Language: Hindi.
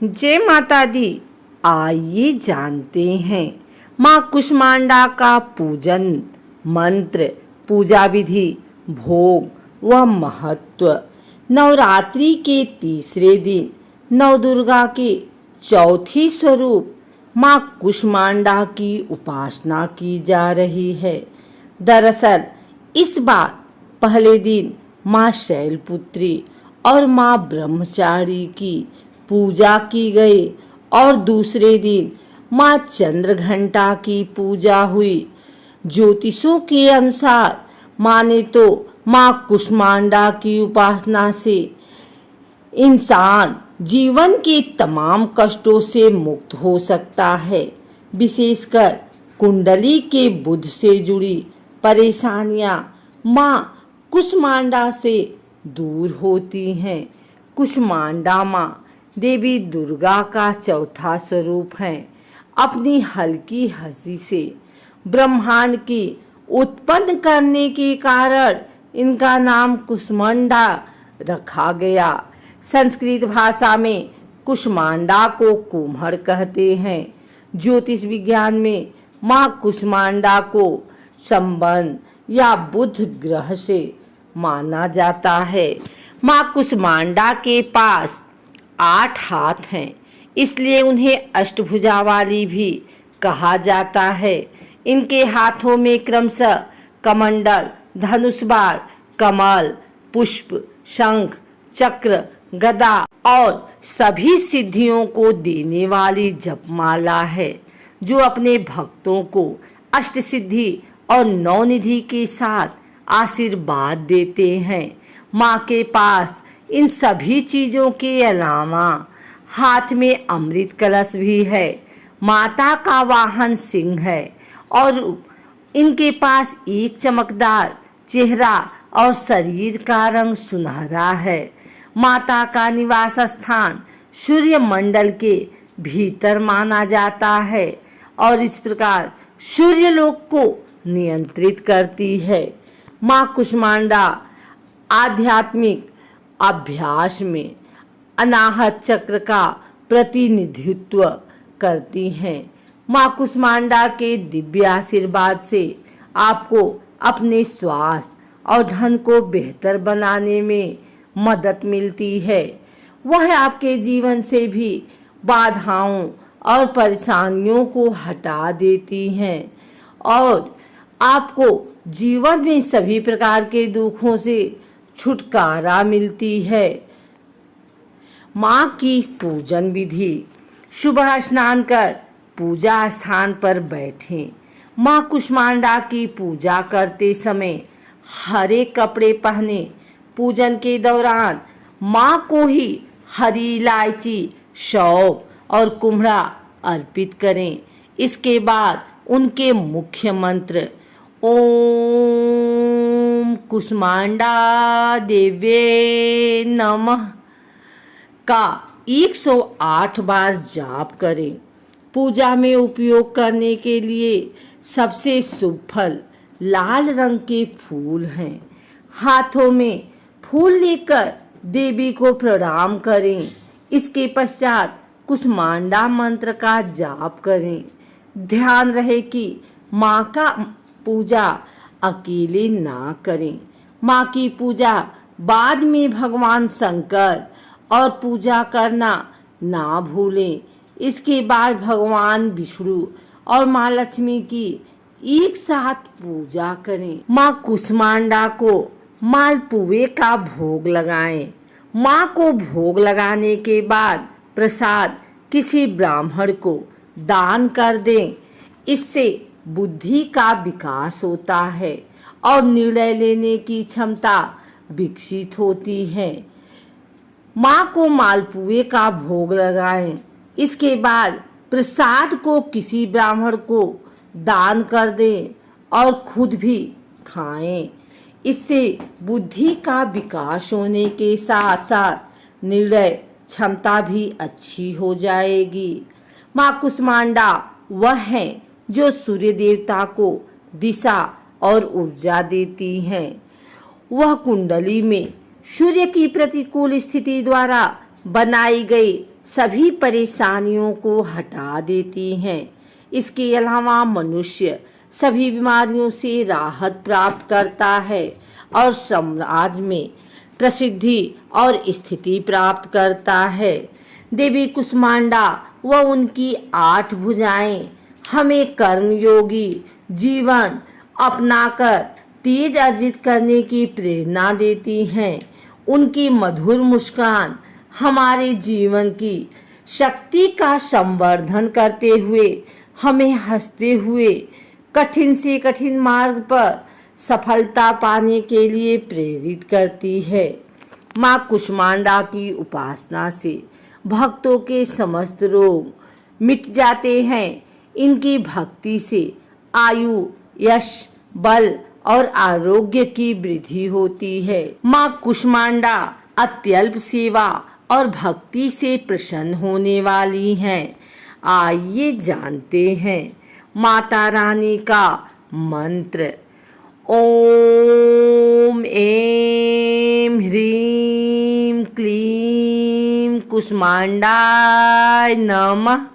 जय माता दी। आइए जानते हैं माँ कुष्मांडा का पूजन मंत्र, पूजा विधि, भोग व महत्व। नवरात्रि के तीसरे दिन नवदुर्गा के चौथी स्वरूप माँ कुष्मांडा की उपासना की जा रही है। दरअसल इस बार पहले दिन माँ शैलपुत्री और माँ ब्रह्मचारी की पूजा की गई और दूसरे दिन माँ चंद्रघंटा की पूजा हुई। ज्योतिषों के अनुसार माने तो माँ कुष्मांडा की उपासना से इंसान जीवन के तमाम कष्टों से मुक्त हो सकता है। विशेषकर कुंडली के बुध से जुड़ी परेशानियां माँ कुष्मांडा से दूर होती हैं। कुष्मांडा माँ देवी दुर्गा का चौथा स्वरूप है। अपनी हल्की हंसी से ब्रह्मांड की उत्पन्न करने के कारण इनका नाम कुष्मांडा रखा गया। संस्कृत भाषा में कुष्मांडा को कुम्हड़ कहते हैं। ज्योतिष विज्ञान में माँ कुष्मांडा को संबंध या बुध ग्रह से माना जाता है। माँ कुष्मांडा के पास 8 हाथ हैं, इसलिए उन्हें अष्टभुजा वाली भी कहा जाता है। इनके हाथों में क्रमशः कमंडल, धनुष बाण, कमल, पुष्प, शंख, चक्र, गदा और सभी सिद्धियों को देने वाली जपमाला है, जो अपने भक्तों को अष्ट सिद्धि और नवनिधि के साथ आशीर्वाद देते हैं। माँ के पास इन सभी चीजों के अलावा हाथ में अमृत कलश भी है। माता का वाहन सिंह है और इनके पास एक चमकदार चेहरा और शरीर का रंग सुनहरा है। माता का निवास स्थान सूर्य मंडल के भीतर माना जाता है और इस प्रकार सूर्यलोक को नियंत्रित करती है। माँ कुष्मांडा आध्यात्मिक अभ्यास में अनाहत चक्र का प्रतिनिधित्व करती हैं। माँ कुष्मांडा के दिव्य आशीर्वाद से आपको अपने स्वास्थ्य और धन को बेहतर बनाने में मदद मिलती है। वह आपके जीवन से भी बाधाओं और परेशानियों को हटा देती हैं और आपको जीवन में सभी प्रकार के दुखों से छुटकारा मिलती है। माँ की पूजन विधि। सुबह स्नान कर पूजा स्थान पर बैठें। माँ कुष्मांडा की पूजा करते समय हरे कपड़े पहने। पूजन के दौरान माँ को ही हरी इलायची, सौंफ और कुम्हड़ा अर्पित करें। इसके बाद उनके मुख्य मंत्र ओम कुष्मांडा देव्ये नमः का 108 बार जाप करें। पूजा में उपयोग करने के लिए सबसे शुभ फल लाल रंग के फूल हैं। हाथों में फूल लेकर देवी को प्रणाम करें। इसके पश्चात कुष्मांडा मंत्र का जाप करें। ध्यान रहे कि माँ का पूजा अकेले ना करें। माँ की पूजा बाद में भगवान शंकर और पूजा करना ना भूलें। इसके बाद भगवान विष्णु और माँ लक्ष्मी की एक साथ पूजा करें। माँ कुष्मांडा को मालपुए का भोग लगाएं। माँ को भोग लगाने के बाद प्रसाद किसी ब्राह्मण को दान कर दें। इससे बुद्धि का विकास होता है और निर्णय लेने की क्षमता विकसित होती है। माँ को मालपुए का भोग लगाएं। इसके बाद प्रसाद को किसी ब्राह्मण को दान कर दें और खुद भी खाएं। इससे बुद्धि का विकास होने के साथ साथ निर्णय क्षमता भी अच्छी हो जाएगी। माँ कुष्मांडा वह है जो सूर्य देवता को दिशा और ऊर्जा देती हैं। वह कुंडली में सूर्य की प्रतिकूल स्थिति द्वारा बनाई गई सभी परेशानियों को हटा देती हैं। इसके अलावा मनुष्य सभी बीमारियों से राहत प्राप्त करता है और समाज में प्रसिद्धि और स्थिति प्राप्त करता है। देवी कुष्मांडा व उनकी 8 भुजाएं हमें कर्मयोगी जीवन अपनाकर तेज अर्जित करने की प्रेरणा देती हैं। उनकी मधुर मुस्कान हमारे जीवन की शक्ति का संवर्धन करते हुए हमें हंसते हुए कठिन से कठिन मार्ग पर सफलता पाने के लिए प्रेरित करती है। माँ कुष्मांडा की उपासना से भक्तों के समस्त रोग मिट जाते हैं। इनकी भक्ति से आयु, यश, बल और आरोग्य की वृद्धि होती है। माँ कुष्मांडा अत्यल्प सेवा और भक्ति से प्रसन्न होने वाली हैं। आइए जानते हैं माता रानी का मंत्र। ओम ऐं ह्रीं क्लीं कुष्मांडाय नमः।